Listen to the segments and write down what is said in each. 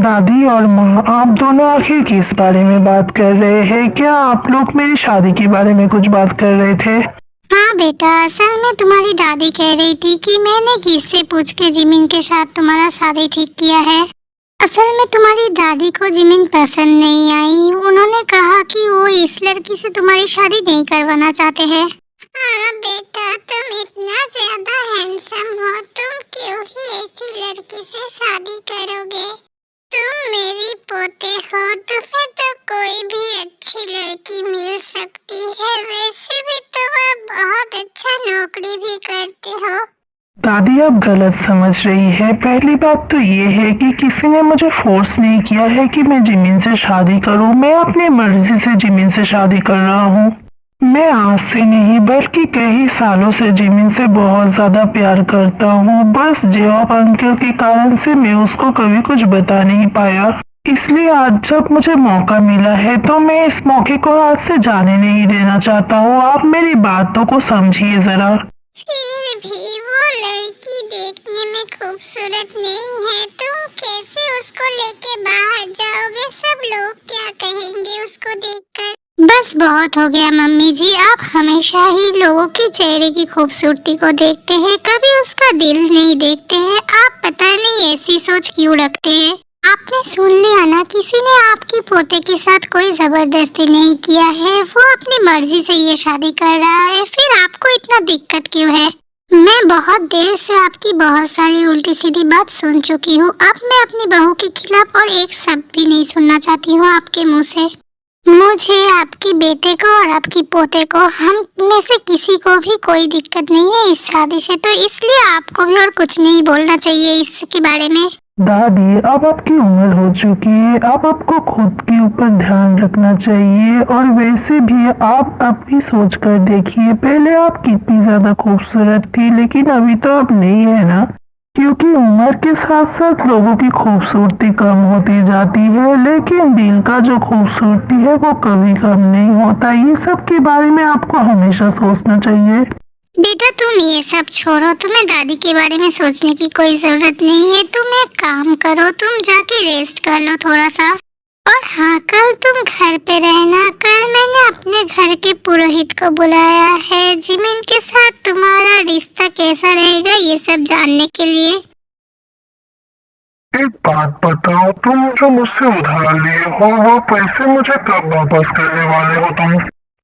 दादी और माँ, आप दोनों आखिर किस बारे में बात कर रहे हैं? क्या आप लोग मेरी शादी के बारे में कुछ बात कर रहे थे? हाँ बेटा, असल में तुम्हारी दादी कह रही थी कि मैंने किससे पूछ के जिमिन के साथ तुम्हारा शादी ठीक किया है। असल में तुम्हारी दादी को जिमिन पसंद नहीं आई। उन्होंने कहा कि वो इस लड़की से तुम्हारी शादी नहीं करवाना चाहते हैं। हाँ बेटा, तुम इतना ज्यादा हैंडसम हो, तुम क्यों ही ऐसी लड़की से शादी करोगे? तुम मेरी पोते हो, तुम्हें तो कोई भी अच्छी लड़की मिल सकती है। वैसे भी तुम अब बहुत अच्छा नौकरी भी करते हो। दादी, आप गलत समझ रही है। पहली बात तो ये है कि किसी ने मुझे फोर्स नहीं किया है कि मैं जिमिन से शादी करूं। मैं अपनी मर्जी से जिमिन से शादी कर रहा हूं। मैं आज से नहीं बल्कि कई सालों से जिमिन से बहुत ज्यादा प्यार करता हूँ। बस जेओब अंकल के कारण से मैं उसको कभी कुछ बता नहीं पाया। इसलिए आज जब मुझे मौका मिला है तो मैं इस मौके को आज से जाने नहीं देना चाहता हूँ। आप मेरी बातों को समझिए जरा। फिर भी वो लड़की देखने में खूबसूरत नहीं है। तुम कैसे उसको लेके बाहर जाओगे? सब लोग क्या कहेंगे उसको देखकर? बस बहुत हो गया मम्मी जी, आप हमेशा ही लोगों के चेहरे की खूबसूरती को देखते हैं, कभी उसका दिल नहीं देखते हैं। आप पता नहीं ऐसी सोच क्यों रखते हैं। आपने सुन लिया ना, किसी ने आपकी पोते के साथ कोई जबरदस्ती नहीं किया है। वो अपनी मर्जी से ये शादी कर रहा है। फिर आपको इतना दिक्कत क्यों है? मैं बहुत देर से आपकी बहुत सारी उल्टी सीधी बात सुन चुकी हूँ। अब मैं अपनी बहू के खिलाफ और एक शब्द भी नहीं सुनना चाहती हूँ आपके मुँह से। मुझे आपकी बेटे को और आपकी पोते को, हम में से किसी को भी कोई दिक्कत नहीं है इस शादी से, तो इसलिए आपको भी और कुछ नहीं बोलना चाहिए इसके बारे में। दादी, अब आपकी उम्र हो चुकी है। अब आपको खुद के ऊपर ध्यान रखना चाहिए। और वैसे भी आप अपनी सोच कर देखिए, पहले आप कितनी ज्यादा खूबसूरत थी, लेकिन अभी तो अब नहीं है ना। क्योंकि उम्र के साथ साथ लोगों की खूबसूरती कम होती जाती है, लेकिन दिल का जो खूबसूरती है वो कभी कम नहीं होता। ये सब के बारे में आपको हमेशा सोचना चाहिए। बेटा तुम ये सब छोड़ो, तुम्हें दादी के बारे में सोचने की कोई जरूरत नहीं है। तुम एक काम करो, तुम जाके रेस्ट कर लो थोड़ा सा। और हाँ, कल तुम घर पे रहना। कल मैंने अपने घर के पुरोहित को बुलाया है जिमिन के साथ तुम्हारा रिश्ता कैसा रहेगा ये सब जानने के लिए। एक बात बताओ, तुम जो मुझसे उधार लिए हो वो पैसे मुझे कब वापस करने वाले हो तुम?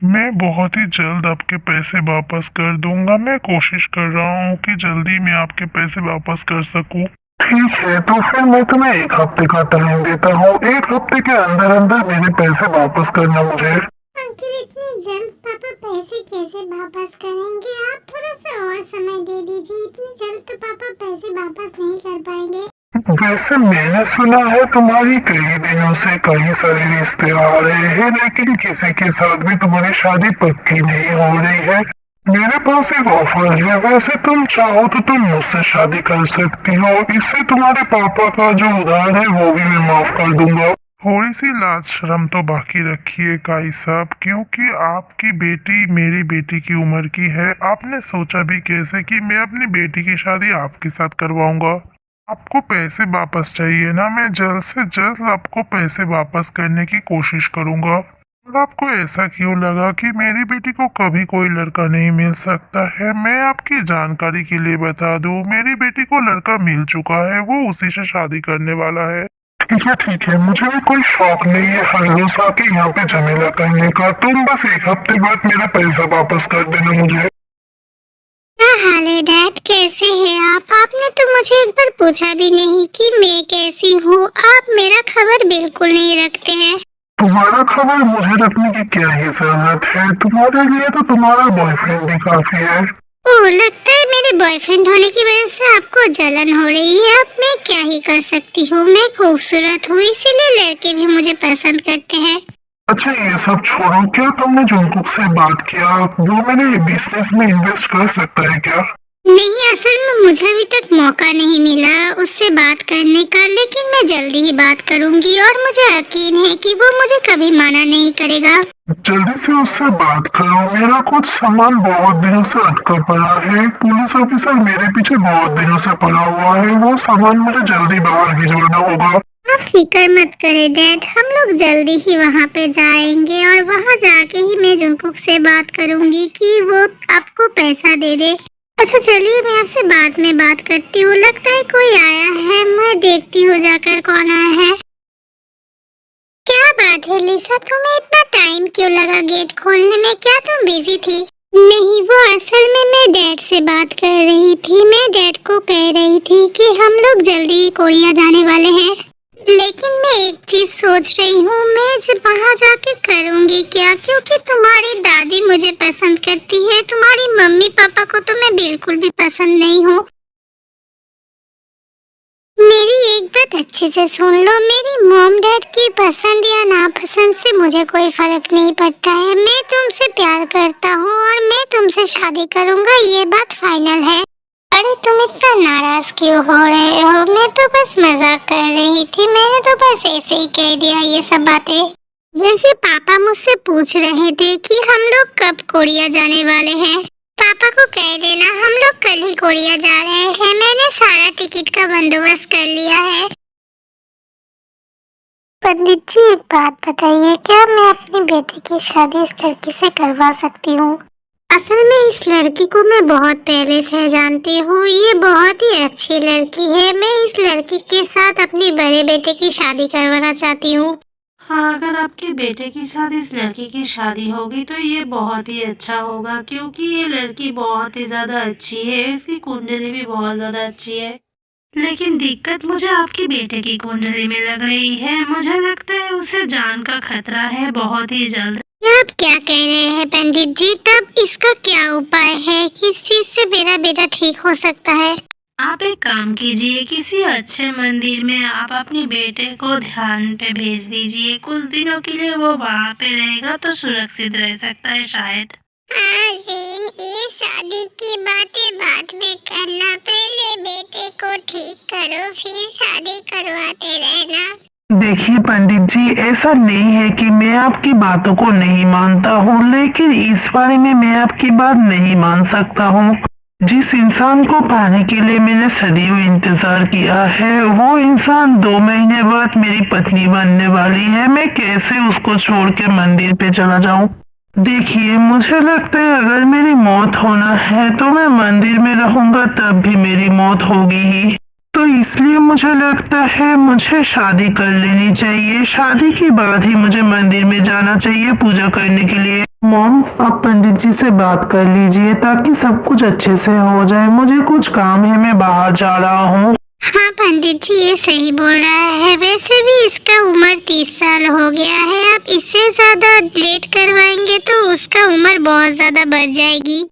मैं बहुत ही जल्द आपके पैसे वापस कर दूंगा। मैं कोशिश कर रहा हूँ कि जल्दी मैं आपके पैसे वापस कर सकूँ। ठीक है, तो फिर मैं तुम्हें एक हफ्ते का टाइम देता हूँ। एक हफ्ते के अंदर अंदर मेरे पैसे वापस करना मुझे। आखिर इतनी जल्द पापा पैसे कैसे वापस करेंगे? आप थोड़ा सा और समय दे दीजिए। इतनी जल्द तो पापा पैसे वापस नहीं कर पाएंगे। वैसे मैंने सुना है तुम्हारी कई दिनों से कई सारे रिश्ते आ रहे हैं, लेकिन किसी के साथ भी तुम्हारी शादी पक्की नहीं हो रही है। मेरे पास एक ऑफर है। वैसे तुम चाहो तो तुम मुझसे शादी कर सकती हो। इससे तुम्हारे पापा का जो उधार है वो भी मैं माफ कर दूंगा। थोड़ी सी लाज शर्म तो बाकी रखिए काई साहब, क्योंकि आपकी बेटी मेरी बेटी की उम्र की है। आपने सोचा भी कैसे कि मैं अपनी बेटी की शादी आपके साथ करवाऊंगा? आपको पैसे वापस चाहिए ना? मैं जल्द से जल्द आपको पैसे वापस करने की कोशिश करूंगा। और आपको ऐसा क्यों लगा कि मेरी बेटी को कभी कोई लड़का नहीं मिल सकता है? मैं आपकी जानकारी के लिए बता दूं, मेरी बेटी को लड़का मिल चुका है। वो उसी से शादी करने वाला है। ठीक है, मुझे भी कोई शौक नहीं है हर रोज आके यहाँ पे झमेला करने का। तुम बस एक हफ्ते बाद मेरा पैसा वापस कर देना मुझे। हेलो डैड, कैसे हैं आप? आपने तो मुझे एक बार पूछा भी नहीं कि मैं कैसी हूँ। आप मेरा खबर बिल्कुल नहीं रखते हैं। तुम्हारा खबर मुझे रखने की क्या ही जरूरत है? तुम्हारे लिए तो तुम्हारा बॉयफ्रेंड भी काफी है। ओह, लगता है मेरे बॉयफ्रेंड होने की वजह से आपको जलन हो रही है। अब मैं क्या ही कर सकती हूँ, मैं खूबसूरत हूँ, इसीलिए लड़के भी मुझे पसंद करते हैं। अच्छा ये सब छोड़ो, क्या तुमने जुनकुक से बात किया? वो मेरे बिजनेस में इन्वेस्ट कर सकता है क्या? नहीं, असल में मुझे अभी तक मौका नहीं मिला उससे बात करने का, लेकिन मैं जल्दी ही बात करूंगी और मुझे यकीन है कि वो मुझे कभी मना नहीं करेगा। जल्दी से उससे बात करो। मेरा कुछ सामान बहुत दिनों से अटका पड़ा है। पुलिस ऑफिसर मेरे पीछे बहुत दिनों से पड़ा हुआ है। वो सामान मुझे जल्दी बाहर भिजवाना होगा। आप फिक्र मत करें डैड, हम लोग जल्दी ही वहाँ पे जाएंगे और वहाँ जाके ही मैं जुनकुक से बात करूँगी कि वो आपको पैसा दे दे। अच्छा चलिए, मैं आपसे बाद में बात करती हूँ, लगता है कोई आया है, मैं देखती हूँ जाकर कौन आया है। क्या बात है लिसा, तुम्हें इतना टाइम क्यों लगा गेट खोलने में? क्या तुम बिजी थी? नहीं, वो असल में मैं डैड से बात कर रही थी। मैं डैड को कह रही थी कि हम लोग जल्दी ही कोरिया जाने वाले हैं, लेकिन मैं एक चीज सोच रही हूँ, मैं जब वहाँ जाके करूँगी क्या, क्योंकि तुम्हारी दादी मुझे पसंद करती है, तुम्हारी मम्मी पापा को तो मैं बिल्कुल भी पसंद नहीं हूँ। मेरी एक बात अच्छे से सुन लो, मेरी मॉम डैड की पसंद या नापसंद से मुझे कोई फर्क नहीं पड़ता है। मैं तुमसे प्यार करता हूँ और मैं तुमसे शादी करूँगा, ये बात फाइनल है। अरे तुम इतना नाराज क्यों हो रहे हो? मैं तो बस मजाक कर रही थी, मैंने तो बस ऐसे ही कह दिया ये सब बातें। वैसे पापा मुझसे पूछ रहे थे कि हम लोग कब कोरिया जाने वाले हैं। पापा को कह देना हम लोग कल ही कोरिया जा रहे हैं, मैंने सारा टिकट का बंदोबस्त कर लिया है। पंडित जी एक बात बताइए, क्या मैं अपनी बेटी की शादी इस लड़की से करवा सकती हूँ? असल में इस लड़की को मैं बहुत पहले से जानती हूँ, ये बहुत ही अच्छी लड़की है। मैं इस लड़की के साथ अपनी बड़े बेटे की शादी करवाना चाहती हूँ। हाँ, अगर आपके बेटे की साथ इस लड़की की शादी होगी तो ये बहुत ही अच्छा होगा, क्योंकि ये लड़की बहुत ही ज़्यादा अच्छी है, इसकी कुंडली भी बहुत ज़्यादा अच्छी है। लेकिन दिक्कत मुझे आपके बेटे की कुंडली में लग रही है, मुझे लगता है उसे जान का खतरा है बहुत ही जल्द। आप क्या कह रहे हैं पंडित जी? तब इसका क्या उपाय है? किस चीज से मेरा बेटा ठीक हो सकता है? आप एक काम कीजिए, किसी अच्छे मंदिर में आप अपने बेटे को ध्यान पे भेज दीजिए, कुछ दिनों के लिए वो वहाँ पे रहेगा तो सुरक्षित रह सकता है शायद। हाँ जीन, ये शादी की बातें बाद में करना, पहले बेटे को ठीक करो फिर शादी करवाते रहना। देखिए पंडित जी, ऐसा नहीं है कि मैं आपकी बातों को नहीं मानता हूँ, लेकिन इस बारे में मैं आपकी बात नहीं मान सकता हूँ। जिस इंसान को पाने के लिए मैंने सदियों इंतजार किया है, वो इंसान 2 महीने बाद मेरी पत्नी बनने वाली है। मैं कैसे उसको छोड़ के मंदिर पे चला जाऊं? देखिए, मुझे लगता है अगर मेरी मौत होना है तो मैं मंदिर में रहूंगा, तब भी मेरी मौत होगी ही। तो इसलिए मुझे लगता है मुझे शादी कर लेनी चाहिए। शादी के बाद ही मुझे मंदिर में जाना चाहिए पूजा करने के लिए। मॉम, आप पंडित जी से बात कर लीजिए ताकि सब कुछ अच्छे से हो जाए। मुझे कुछ काम है, मैं बाहर जा रहा हूँ। हाँ पंडित जी, ये सही बोल रहा है। वैसे भी इसका उम्र 30 साल हो गया है, आप इससे ज्यादा लेट करवाएंगे तो उसका उम्र बहुत ज्यादा बढ़ जाएगी।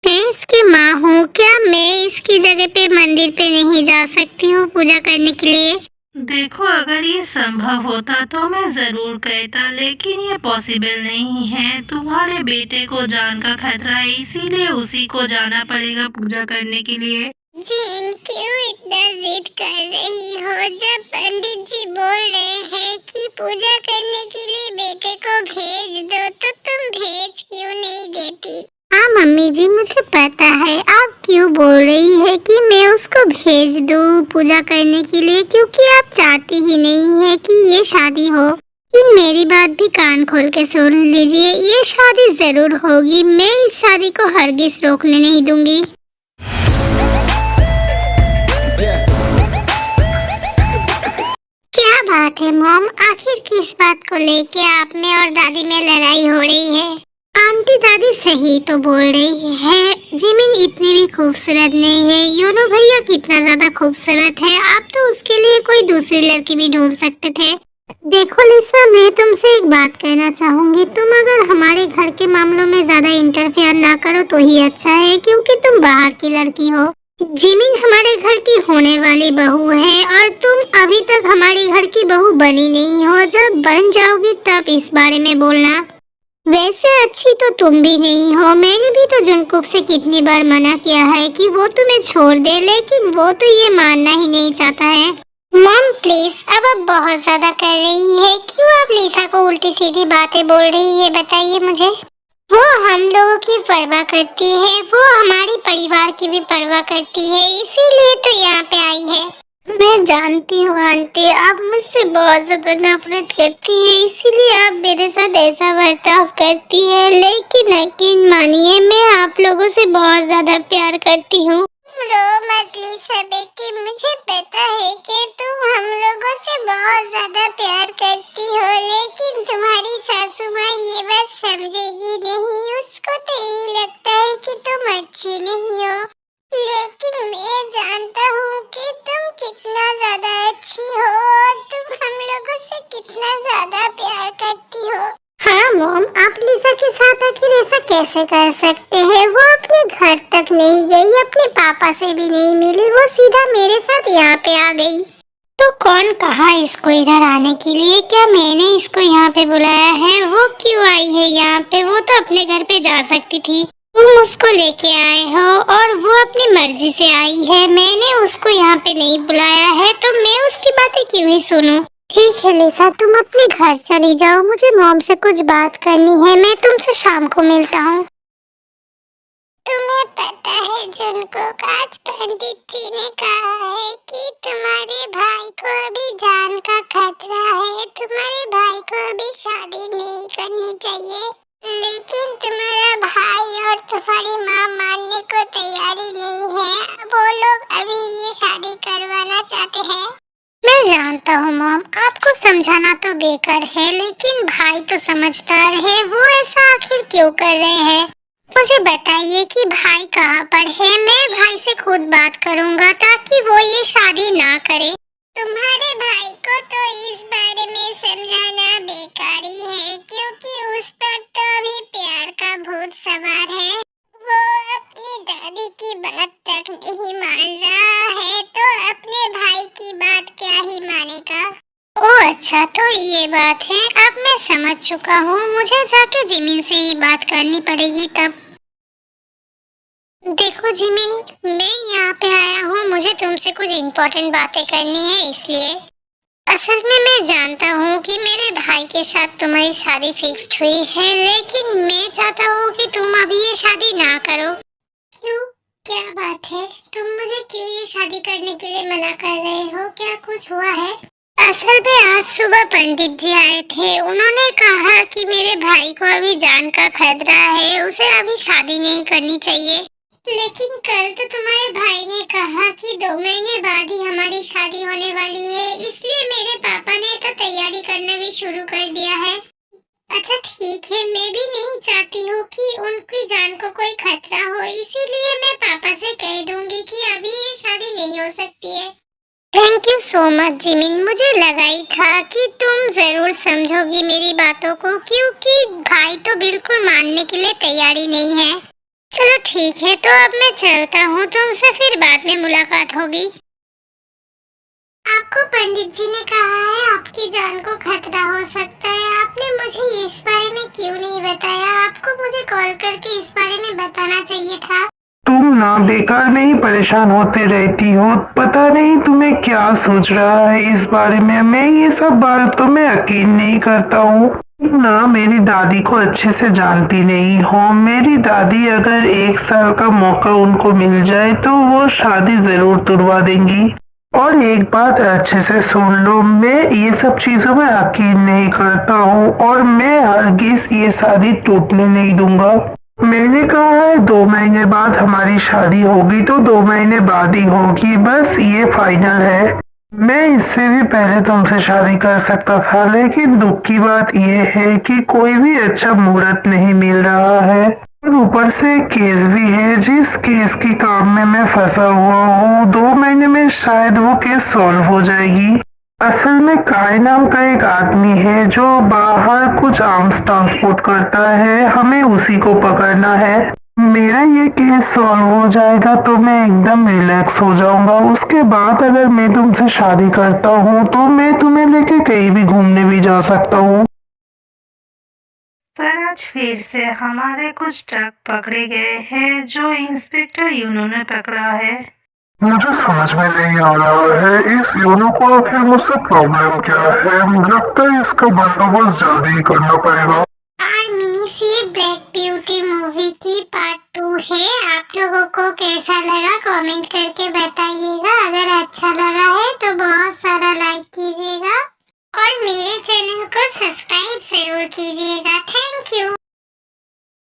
मैं इसकी माँ हूँ, क्या मैं इसकी जगह पे मंदिर पे नहीं जा सकती हूँ पूजा करने के लिए? देखो, अगर ये संभव होता तो मैं जरूर कहता, लेकिन ये पॉसिबल नहीं है। तुम्हारे बेटे को जान का खतरा है, इसीलिए उसी को जाना पड़ेगा पूजा करने के लिए। जीन, क्यों इतना जिद कर रही हो? जब पंडित जी बोल रहे हैं कि पूजा करने के लिए बेटे को भेज दो, तो तुम भेज क्यों नहीं देती? हाँ मम्मी जी, मुझे पता है आप क्यों बोल रही है कि मैं उसको भेज दूँ पूजा करने के लिए, क्योंकि आप चाहती ही नहीं है कि ये शादी हो। लेकिन मेरी बात भी कान खोल के सुन लीजिए, ये शादी जरूर होगी। मैं इस शादी को हरगिज रोकने नहीं दूंगी। क्या बात है मॉम, आखिर किस बात को लेके आप में और दादी में लड़ाई हो रही है? आंटी दादी सही तो बोल रही है, जिमिन इतनी भी खूबसूरत नहीं है। यूनो भैया कितना ज्यादा खूबसूरत है, आप तो उसके लिए कोई दूसरी लड़की भी ढूंढ सकते थे। देखो लिसा, मैं तुमसे एक बात कहना चाहूंगी, तुम अगर हमारे घर के मामलों में ज्यादा इंटरफेयर ना करो तो ही अच्छा है, क्योंकि तुम बाहर की लड़की हो। जिमिन हमारे घर की होने वाली बहू है और तुम अभी तक हमारे घर की बहू बनी नहीं हो। जब बन जाओगी तब इस बारे में बोलना। वैसे अच्छी तो तुम भी नहीं हो, मैंने भी तो जुनकुक से कितनी बार मना किया है कि वो तुम्हें छोड़ दे, लेकिन वो तो ये मानना ही नहीं चाहता है। मॉम प्लीज, अब आप बहुत ज्यादा कर रही है। क्यों आप लिसा को उल्टी सीधी बातें बोल रही है, बताइए मुझे। वो हम लोगों की परवाह करती है, वो हमारी परिवार की भी परवाह करती है, इसीलिए तो यहाँ पे आई है। मैं जानती हूँ आंटी, आप मुझसे बहुत ज्यादा नफरत करती हैं, इसीलिए आप मेरे साथ ऐसा बर्ताव करती है। लेकिन यकीन मानिए, मैं आप लोगों से बहुत ज्यादा प्यार करती हूँ। रो मत लिसा बेटी, मुझे पता है कि तुम हम लोगों से बहुत ज्यादा प्यार करती हो, लेकिन तुम्हारी सासू माँ ये बात समझेगी नहीं। उसको तो यही लगता है कि तुम अच्छी नहीं हो, लेकिन मैं जानता हूँ कि तुम कितना ज्यादा अच्छी हो और तुम हम लोगों से कितना ज्यादा प्यार करती हो। हाँ मॉम, आप लिसा के साथ आखिर ऐसा कैसे कर सकते हैं? वो अपने घर तक नहीं गई, अपने पापा से भी नहीं मिली, वो सीधा मेरे साथ यहाँ पे आ गई। तो कौन कहा इसको इधर आने के लिए? क्या मैंने इसको यहाँ पे बुलाया है? वो क्यों आई है यहाँ पे? वो तो अपने घर पे जा सकती थी। तुम उसको लेके आए हो और वो अपनी मर्जी से आई है। मैंने उसको यहाँ पे नहीं बुलाया है, तो मैं उसकी बातें क्यों ही सुनूं? ठीक है लिसा, तुम अपने घर चली जाओ, मुझे मॉम से कुछ बात करनी है। मैं तुमसे शाम को मिलता हूँ। तुम्हें पता है जुनको, आज पंडित जी ने कहा है कि तुम्हारे भाई को अभी जान का खतरा है, तुम्हारे भाई को अभी शादी नहीं करनी चाहिए। लेकिन तुम्हारा भाई और तुम्हारी माँ मानने को तैयारी नहीं है, वो लोग अभी ये शादी करवाना चाहते हैं। मैं जानता हूँ मॉम, आपको समझाना तो बेकार है, लेकिन भाई तो समझदार है। वो ऐसा आखिर क्यों कर रहे हैं? मुझे बताइए कि भाई कहाँ पर है। मैं भाई से खुद बात करूँगा ताकि वो ये शादी ना करे। तुम्हारे भाई को तो इस बारे में समझाना बेकार ही है, क्योंकि उस पर तो अभी प्यार का भूत सवार है। वो अपनी दादी की बात तक नहीं मान रहा है, तो अपने भाई की बात क्या ही मानेगा। ओह अच्छा, तो ये बात है। अब मैं समझ चुका हूँ, मुझे जाके जिमिन से ही बात करनी पड़ेगी तब। देखो जिमिन, मैं यहाँ पे आया हूँ, मुझे तुमसे कुछ इम्पोर्टेंट बातें करनी है, इसलिए। असल में मैं जानता हूँ कि मेरे भाई के साथ तुम्हारी शादी फिक्स्ड हुई है, लेकिन मैं चाहता हूँ कि तुम अभी ये शादी ना करो। क्यों, क्या बात है? तुम मुझे क्यों ये शादी करने के लिए मना कर रहे हो? क्या कुछ हुआ है? असल में आज सुबह पंडित जी आए थे, उन्होंने कहा कि मेरे भाई को अभी जान का खतरा है, उसे अभी शादी नहीं करनी चाहिए। लेकिन कल तो तुम्हारे भाई ने कहा कि 2 महीने बाद ही हमारी शादी होने वाली है, इसलिए मेरे पापा ने तो तैयारी करना भी शुरू कर दिया है। अच्छा ठीक है, मैं भी नहीं चाहती हूँ कि उनकी जान को कोई खतरा हो, इसीलिए मैं पापा से कह दूंगी कि अभी ये शादी नहीं हो सकती है। Thank you so much Jimin, मुझे लगा ही था कि तुम जरूर समझोगी मेरी बातों को, क्योंकि भाई तो बिल्कुल मानने के लिए तैयारी नहीं है। चलो ठीक है, तो अब मैं चलता हूँ, तुमसे फिर बाद में मुलाकात होगी। आपको पंडित जी ने कहा है आपकी जान को खतरा हो सकता है, आपने मुझे इस बारे में क्यों नहीं बताया? आपको मुझे कॉल करके इस बारे में बताना चाहिए था। तुम ना बेकार में ही परेशान होते रहती हो, पता नहीं तुम्हें क्या सोच रहा है इस बारे में। मैं ये सब बात तो मैं यकीन नहीं करता हूँ ना, मेरी दादी को अच्छे से जानती नहीं हो। मेरी दादी अगर 1 साल का मौका उनको मिल जाए तो वो शादी जरूर तुड़वा देंगी। और एक बात अच्छे से सुन लो, मैं ये सब चीजों में यकीन नहीं करता हूँ और मैं हरगिज ये शादी टूटने नहीं दूंगा। मैंने कहा है 2 महीने बाद हमारी शादी होगी तो 2 महीने बाद ही होगी, बस ये फाइनल है। मैं इससे भी पहले तुमसे शादी कर सकता था, लेकिन दुख की बात यह है कि कोई भी अच्छा मुहूर्त नहीं मिल रहा है और ऊपर से केस भी है, जिस केस के काम में मैं फंसा हुआ हूँ। 2 महीने में शायद वो केस सॉल्व हो जाएगी। असल में काय नाम का एक आदमी है जो बाहर कुछ आर्म्स ट्रांसपोर्ट करता है, हमें उसी को पकड़ना है। मेरा ये केस सॉल्व हो जाएगा तो मैं एकदम रिलैक्स हो जाऊंगा। उसके बाद अगर मैं तुमसे शादी करता हूँ तो मैं तुम्हें लेके कहीं भी घूमने भी जा सकता हूँ। सर आज फिर से हमारे कुछ ट्रक पकड़े गए हैं जो इंस्पेक्टर यूनो ने पकड़ा है। मुझे समझ में नहीं आ रहा है इस यूनो को आखिर मुझसे प्रॉब्लम क्या है। मुझे लगता है इसका बंदोबस्त जल्दी ही करना पड़ेगा। ये ब्लैक ब्यूटी मूवी की पार्ट 2 है, आप लोगों को कैसा लगा कमेंट करके बताइएगा। अगर अच्छा लगा है तो बहुत